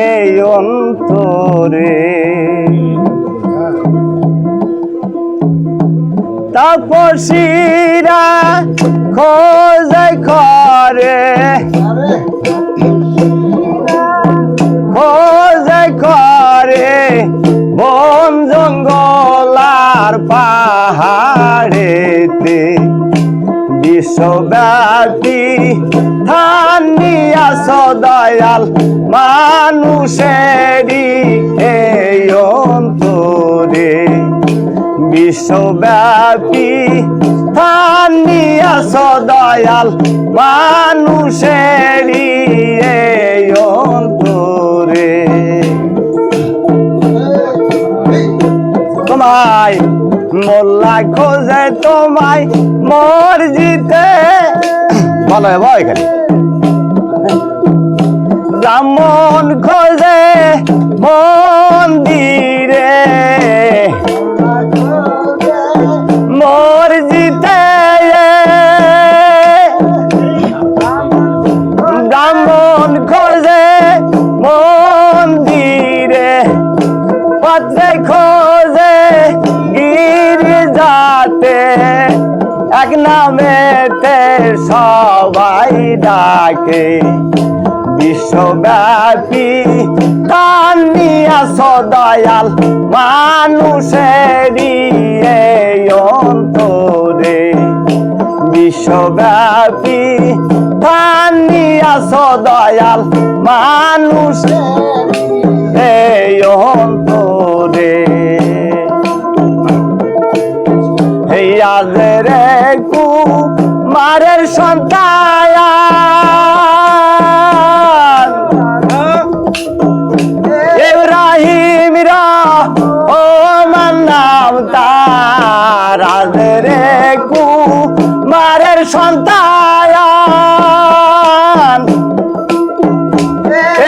এই অন্তরে তাপসীরা খোঁজে করে বন জঙ্গল আর পাহাড়েতে বিশ্বব্যাপী থানিয়াছ দয়াল মানুষেরই এই অন্তরে বিশ্বব্যাপী থানিয়াছ দয়াল মানুষেরই এই অন্তরে তোমায় মোল্লা খোঁজে তোমায় মসজিদে ভালো হবে এখানে ব্রাহ্মণ খোঁজে মন্দিরে মসজিদে ব্রাহ্মণ খোঁজে মন্দিরে পাত্রে খোঁজে গির্জাতে এক নামেতে সবাই ডাকে বিশ্বব্যাপী থানিয়াছ দয়াল মানুষেরই এই অন্তরে বিশ্বব্যাপী থানিয়াছ দয়াল মানুষেরই এই অন্তরে এই আজের কুমারের সন্তান ইব্রাহিম রহমান নাম তার আজের কুমারের সন্তান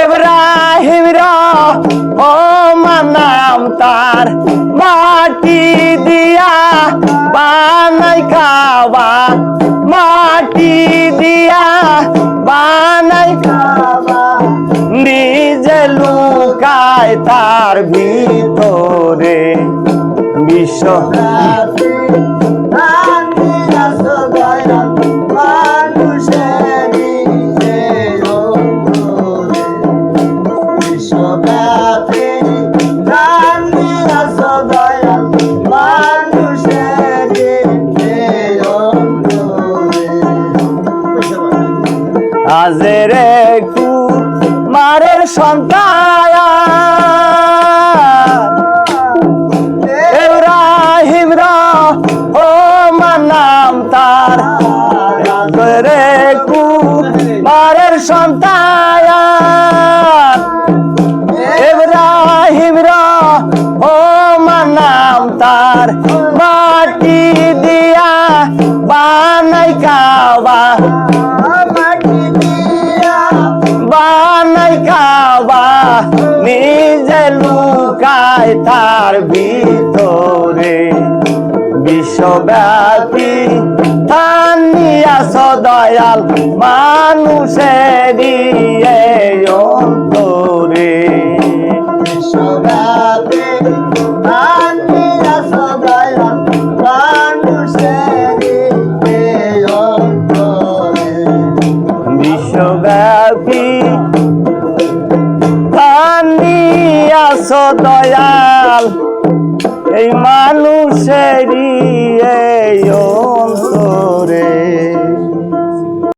ইব্রাহিম রহমান নাম তার মাটি দিয়া বানাই খাওয়া মাটি দিয়া বানাই খাওয়া নিজে লুকায় তার ভিতরে বিশ্ব আজের কুমারের সন্তান ইব্রাহিম রহমান নাম তার আজের কুমারের সন্তান ইব্রাহিম রহমান নাম তার মাটি দিয়া বানাই খাওয়া বানাই খাওয়া নিজে লুকায় তার ভিতরে বিশ্বব্যাপী থানিয়াছ দয়াল মানুষেরই এই অন্তরে বিশ্বব্যাপী থানিয়াছ দয়াল মানুষেরই এই অন্তরে বিশ্বব্যাপী থানিয়াছ দয়াল এই মানুষেরই